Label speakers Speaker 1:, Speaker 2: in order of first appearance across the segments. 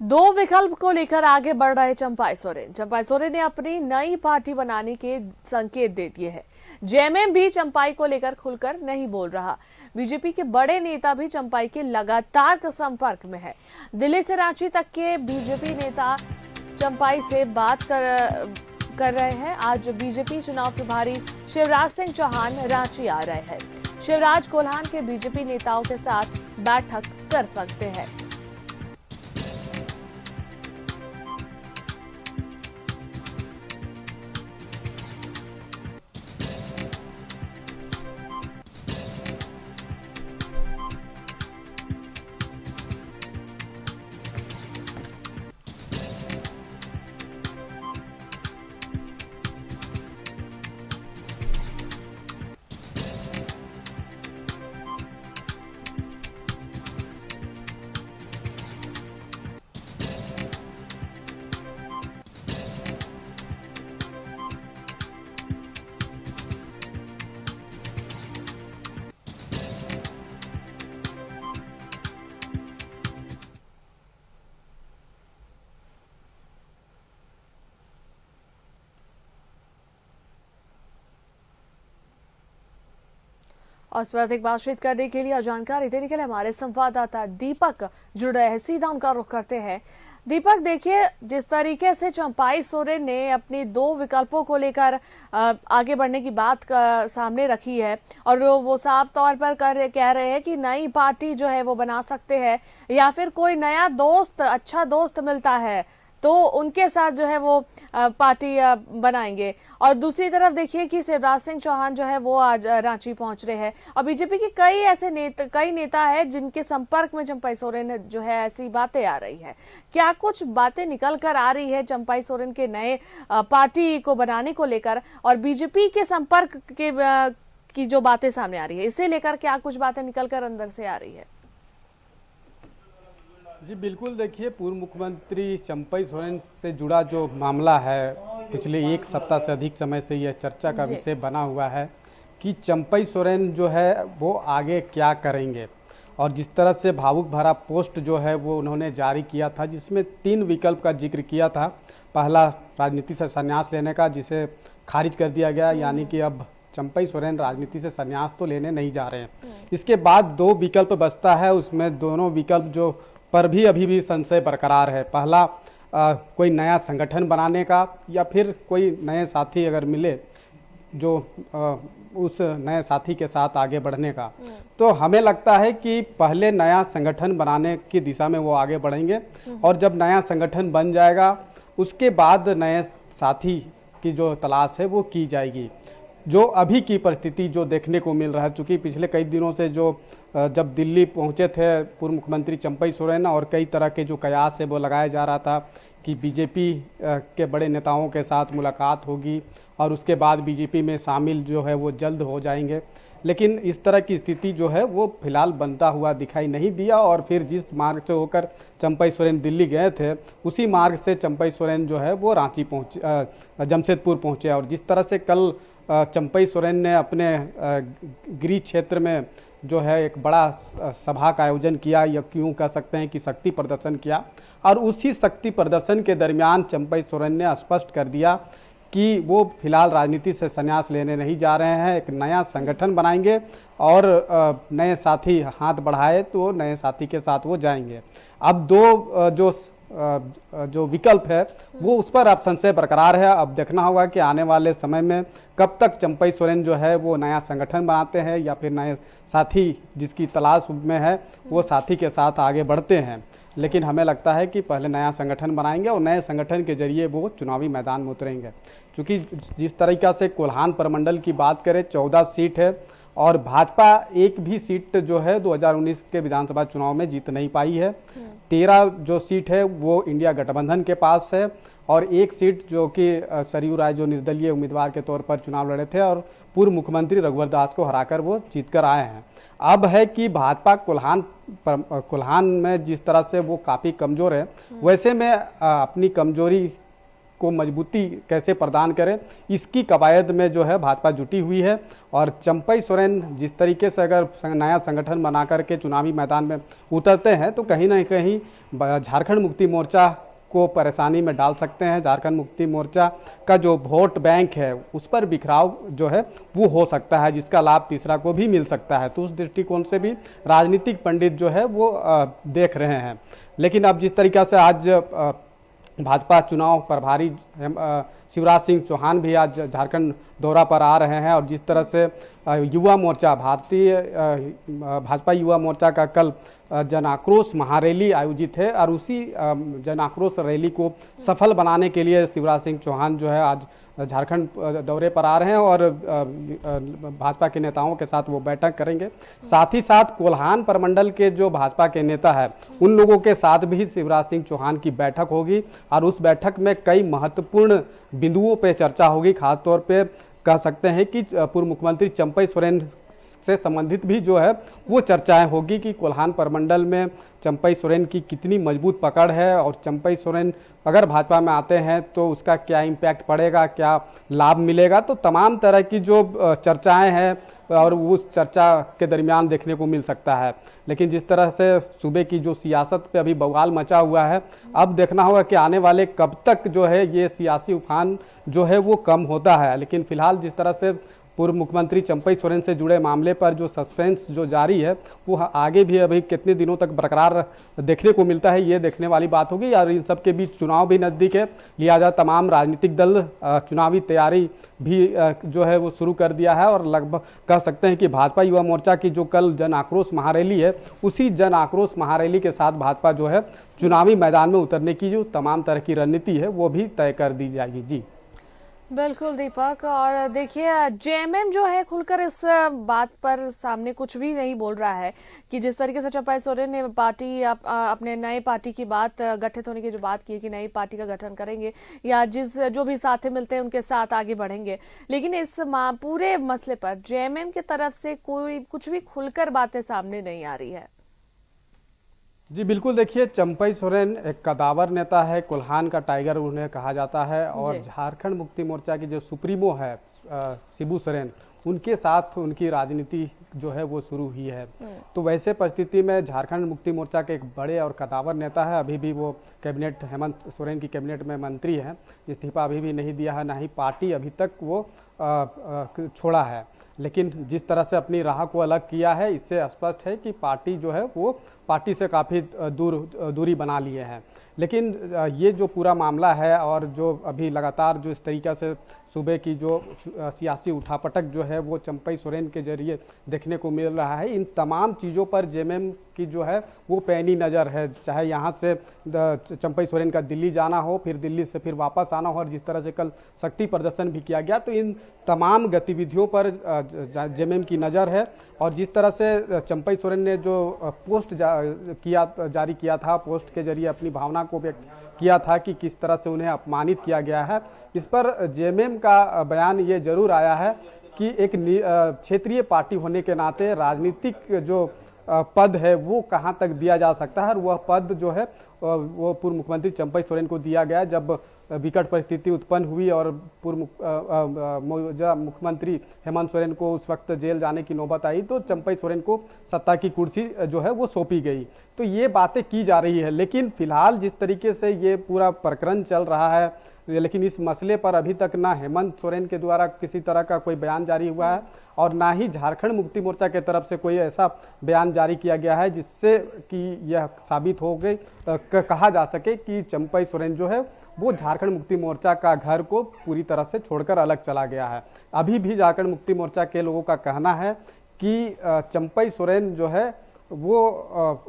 Speaker 1: दो विकल्प को लेकर आगे बढ़ रहे चंपाई सोरेन। चंपाई सोरेन ने अपनी नई पार्टी बनाने के संकेत दे दिए हैं। जेएमएम भी चंपाई को लेकर खुलकर नहीं बोल रहा। बीजेपी के बड़े नेता भी चंपाई के लगातार संपर्क में है। दिल्ली से रांची तक के बीजेपी नेता चंपाई से बात कर रहे हैं। आज बीजेपी चुनाव प्रभारी शिवराज सिंह चौहान रांची आ रहे हैं। शिवराज कोल्हान के बीजेपी नेताओं के साथ बैठक कर सकते हैं। और इस पर अधिक बातचीत करने के लिए, जानकारी देने के लिए हमारे संवाददाता दीपक जुड़ रहे हैं। सीधा उनका रुख करते हैं। दीपक, देखिए, जिस तरीके से चंपाई सोरेन ने अपनी दो विकल्पों को लेकर आगे बढ़ने की बात सामने रखी है और वो साफ तौर पर कह रहे हैं कि नई पार्टी जो है वो बना सकते हैं या फिर कोई नया दोस्त, अच्छा दोस्त मिलता है तो उनके साथ जो है वो पार्टी बनाएंगे। और दूसरी तरफ देखिए कि शिवराज सिंह चौहान जो है वो आज रांची पहुंच रहे हैं और बीजेपी के कई नेता है जिनके संपर्क में चंपाई सोरेन जो है ऐसी बातें आ रही है। क्या कुछ बातें निकल कर आ रही है चंपाई सोरेन के नए पार्टी को बनाने को लेकर और बीजेपी के संपर्क के की जो बातें सामने आ रही है, इसे लेकर क्या कुछ बातें निकल कर अंदर से आ रही है?
Speaker 2: जी बिल्कुल, देखिए, पूर्व मुख्यमंत्री चंपाई सोरेन से जुड़ा जो मामला है, पिछले एक सप्ताह से अधिक समय से यह चर्चा का विषय बना हुआ है कि चंपाई सोरेन जो है वो आगे क्या करेंगे। और जिस तरह से भावुक भरा पोस्ट जो है वो उन्होंने जारी किया था, जिसमें 3 विकल्प का जिक्र किया था। पहला, राजनीति से संन्यास लेने का, जिसे खारिज कर दिया गया, यानी कि अब चंपाई सोरेन राजनीति से संन्यास तो लेने नहीं जा रहे हैं। इसके बाद 2 विकल्प बचता है, उसमें दोनों विकल्प जो पर भी अभी भी संशय बरकरार है। पहला, कोई नया संगठन बनाने का या फिर कोई नए साथी अगर मिले जो उस नए साथी के साथ आगे बढ़ने का। तो हमें लगता है कि पहले नया संगठन बनाने की दिशा में वो आगे बढ़ेंगे और जब नया संगठन बन जाएगा उसके बाद नए साथी की जो तलाश है वो की जाएगी। जो अभी की परिस्थिति जो देखने को मिल रहा है, चूँकि पिछले कई दिनों से जो जब दिल्ली पहुंचे थे पूर्व मुख्यमंत्री चंपाई सोरेन और कई तरह के जो कयास है वो लगाया जा रहा था कि बीजेपी के बड़े नेताओं के साथ मुलाकात होगी और उसके बाद बीजेपी में शामिल जो है वो जल्द हो जाएंगे, लेकिन इस तरह की स्थिति जो है वो फिलहाल बनता हुआ दिखाई नहीं दिया। और फिर जिस मार्ग से होकर चंपाई सोरेन दिल्ली गए थे उसी मार्ग से चंपाई सोरेन जो है वो रांची पहुँचे, जमशेदपुर पहुँचे। और जिस तरह से कल चंपाई सोरेन ने अपने गृह क्षेत्र में जो है एक बड़ा सभा का आयोजन किया, या क्यों कह सकते हैं कि शक्ति प्रदर्शन किया, और उसी शक्ति प्रदर्शन के दरमियान चंपाई सोरेन ने स्पष्ट कर दिया कि वो फिलहाल राजनीति से संन्यास लेने नहीं जा रहे हैं, एक नया संगठन बनाएंगे और नए साथी हाथ बढ़ाए तो नए साथी के साथ वो जाएंगे। अब दो जो विकल्प है वो उस पर अब संशय बरकरार है। अब देखना होगा कि आने वाले समय में कब तक चंपाई सोरेन जो है वो नया संगठन बनाते हैं या फिर नए साथी जिसकी तलाश में है वो साथी के साथ आगे बढ़ते हैं। लेकिन हमें लगता है कि पहले नया संगठन बनाएंगे और नए संगठन के जरिए वो चुनावी मैदान में उतरेंगे। क्योंकि जिस तरीका से कोल्हान प्रमंडल की बात करें, 14 सीट है और भाजपा एक भी सीट जो है 2019 के विधानसभा चुनाव में जीत नहीं पाई है। 13 जो सीट है वो इंडिया गठबंधन के पास है और एक सीट जो कि सरयू राय जो निर्दलीय उम्मीदवार के तौर पर चुनाव लड़े थे और पूर्व मुख्यमंत्री रघुवर दास को हराकर वो जीतकर आए हैं। अब है कि भाजपा कोल्हान में जिस तरह से वो काफ़ी कमज़ोर है, वैसे में अपनी कमजोरी को मजबूती कैसे प्रदान करें, इसकी कवायद में जो है भाजपा जुटी हुई है। और चंपई सोरेन जिस तरीके से अगर नया संगठन बना करके चुनावी मैदान में उतरते हैं तो कहीं ना कहीं झारखंड मुक्ति मोर्चा को परेशानी में डाल सकते हैं। झारखंड मुक्ति मोर्चा का जो वोट बैंक है उस पर बिखराव जो है वो हो सकता है, जिसका लाभ तीसरा को भी मिल सकता है। तो उस दृष्टिकोण से भी राजनीतिक पंडित जो है वो देख रहे हैं। लेकिन अब जिस तरीका से आज भाजपा चुनाव प्रभारी शिवराज सिंह चौहान भी आज झारखंड दौरा पर आ रहे हैं और जिस तरह से युवा मोर्चा भाजपा युवा मोर्चा का कल जन आक्रोश महारैली आयोजित है और उसी जन आक्रोश रैली को सफल बनाने के लिए शिवराज सिंह चौहान जो है आज झारखंड दौरे पर आ रहे हैं और भाजपा के नेताओं के साथ वो बैठक करेंगे। साथ ही साथ कोल्हान प्रमंडल के जो भाजपा के नेता है उन लोगों के साथ भी शिवराज सिंह चौहान की बैठक होगी और उस बैठक में कई महत्वपूर्ण बिंदुओं पर चर्चा होगी। खासतौर पे कह सकते हैं कि पूर्व मुख्यमंत्री चंपई सोरेन से संबंधित भी जो है वो चर्चाएं होगी कि कोल्हान प्रमंडल में चंपई सोरेन की कितनी मजबूत पकड़ है और चंपई सोरेन अगर भाजपा में आते हैं तो उसका क्या इम्पैक्ट पड़ेगा, क्या लाभ मिलेगा। तो तमाम तरह की जो चर्चाएं हैं और उस चर्चा के दरमियान देखने को मिल सकता है। लेकिन जिस तरह से सूबे की जो सियासत पे अभी बवाल मचा हुआ है, अब देखना होगा कि आने वाले कब तक जो है ये सियासी उफान जो है वो कम होता है। लेकिन फिलहाल जिस तरह से पूर्व मुख्यमंत्री चंपई सोरेन से जुड़े मामले पर जो सस्पेंस जो जारी है वो आगे भी अभी कितने दिनों तक बरकरार देखने को मिलता है, ये देखने वाली बात होगी। और इन सब के बीच चुनाव भी नज़दीक है, लिहाजा तमाम राजनीतिक दल चुनावी तैयारी भी जो है वो शुरू कर दिया है और लगभग कह सकते हैं कि भाजपा युवा मोर्चा की जो कल जन आक्रोश महारैली है उसी जन आक्रोश महारैली के साथ भाजपा जो है चुनावी मैदान में उतरने की जो तमाम तरह की रणनीति है वो भी तय कर दी जाएगी। जी
Speaker 1: बिल्कुल दीपक, और देखिए जेएमएम जो है खुलकर इस बात पर सामने कुछ भी नहीं बोल रहा है कि जिस तरीके से चंपई सोरेन ने पार्टी अपने नए पार्टी की बात गठित होने की जो बात की कि नई पार्टी का गठन करेंगे या जो भी साथी मिलते हैं उनके साथ आगे बढ़ेंगे, लेकिन इस पूरे मसले पर जेएमएम की तरफ से कोई कुछ भी खुलकर बातें सामने नहीं आ रही है।
Speaker 2: जी बिल्कुल, देखिए चंपई सोरेन एक कदावर नेता है, कोल्हान का टाइगर उन्हें कहा जाता है और झारखंड मुक्ति मोर्चा की जो सुप्रीमो है शिबू सोरेन, उनके साथ उनकी राजनीति जो है वो शुरू हुई है। तो वैसे परिस्थिति में झारखंड मुक्ति मोर्चा के एक बड़े और कदावर नेता है, अभी भी वो कैबिनेट हेमंत सोरेन की कैबिनेट में मंत्री हैं, इस्तीफा अभी भी नहीं दिया है, ना ही पार्टी अभी तक वो छोड़ा है। लेकिन जिस तरह से अपनी राह को अलग किया है इससे स्पष्ट है कि पार्टी जो है वो पार्टी से काफ़ी दूरी बना लिए हैं। लेकिन ये जो पूरा मामला है और जो अभी लगातार जो इस तरीक़े से सूबे की जो सियासी उठापटक जो है वो चंपई सोरेन के जरिए देखने को मिल रहा है, इन तमाम चीज़ों पर जेएमएम की जो है वो पैनी नज़र है। चाहे यहाँ से चंपई सोरेन का दिल्ली जाना हो, फिर दिल्ली से फिर वापस आना हो, और जिस तरह से कल शक्ति प्रदर्शन भी किया गया, तो इन तमाम गतिविधियों पर जेएमएम की नज़र है। और जिस तरह से चंपई सोरेन ने जो पोस्ट जारी किया था, पोस्ट के जरिए अपनी भावना को व्यक्त किया था कि किस तरह से उन्हें अपमानित किया गया है, इस पर जेएमएम का बयान ये जरूर आया है कि एक क्षेत्रीय पार्टी होने के नाते राजनीतिक जो पद है वो कहां तक दिया जा सकता है, और वह पद जो है वो पूर्व मुख्यमंत्री चंपई सोरेन को दिया गया। जब विकट परिस्थिति उत्पन्न हुई और पूर्व मुख्यमंत्री हेमंत सोरेन को उस वक्त जेल जाने की नौबत आई तो चंपई सोरेन को सत्ता की कुर्सी जो है वो सौंपी गई। तो ये बातें की जा रही है, लेकिन फिलहाल जिस तरीके से ये पूरा प्रकरण चल रहा है, लेकिन इस मसले पर अभी तक ना हेमंत सोरेन के द्वारा किसी तरह का कोई बयान जारी हुआ है और ना ही झारखंड मुक्ति मोर्चा के तरफ से कोई ऐसा बयान जारी किया गया है जिससे कि यह साबित हो गई कहा जा सके कि चंपई सोरेन जो है वो झारखंड मुक्ति मोर्चा का घर को पूरी तरह से छोड़कर अलग चला गया है। अभी भी झारखंड मुक्ति मोर्चा के लोगों का कहना है कि चंपई सोरेन जो है वो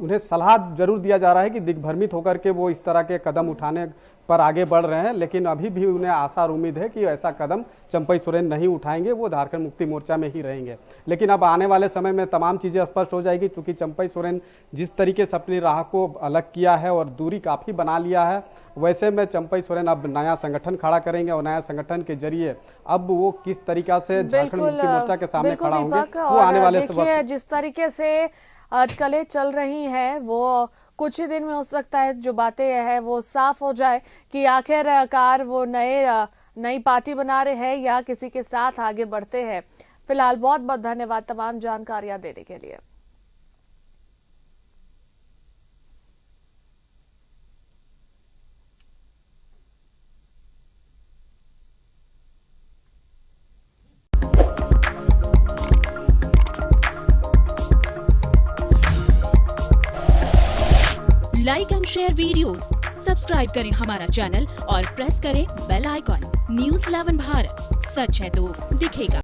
Speaker 2: उन्हें सलाह जरूर दिया जा रहा है कि दिग्भ्रमित होकर के वो इस तरह के कदम उठाने पर आगे बढ़ रहे हैं, लेकिन अभी भी उन्हें आशा और उम्मीद है कि ऐसा कदम चंपई सोरेन नहीं उठाएंगे, वो झारखंड मुक्ति मोर्चा में ही रहेंगे। लेकिन अब आने वाले समय में तमाम चीज़ें स्पष्ट हो जाएगी, क्योंकि चंपई सोरेन जिस तरीके से अपनी राह को अलग किया है और दूरी काफ़ी बना लिया है, वैसे में चंपई सोरेन अब नया संगठन खड़ा करेंगे और नया संगठन के जरिए अब वो किस तरीका से झारखंड मुक्ति मोर्चा के सामने खड़ा होंगे वो आने वाले समय।
Speaker 1: जिस तरीके से अटकलें चल रही हैं वो कुछ ही दिन में हो सकता है जो बातें है वो साफ हो जाए कि आखिरकार वो नई पार्टी बना रहे हैं या किसी के साथ आगे बढ़ते हैं। फिलहाल बहुत बहुत धन्यवाद तमाम जानकारियां देने के लिए।
Speaker 3: Like and share videos, subscribe करें हमारा चैनल और प्रेस करें बेल आइकॉन। न्यूज़ 11 भारत, सच है तो दिखेगा।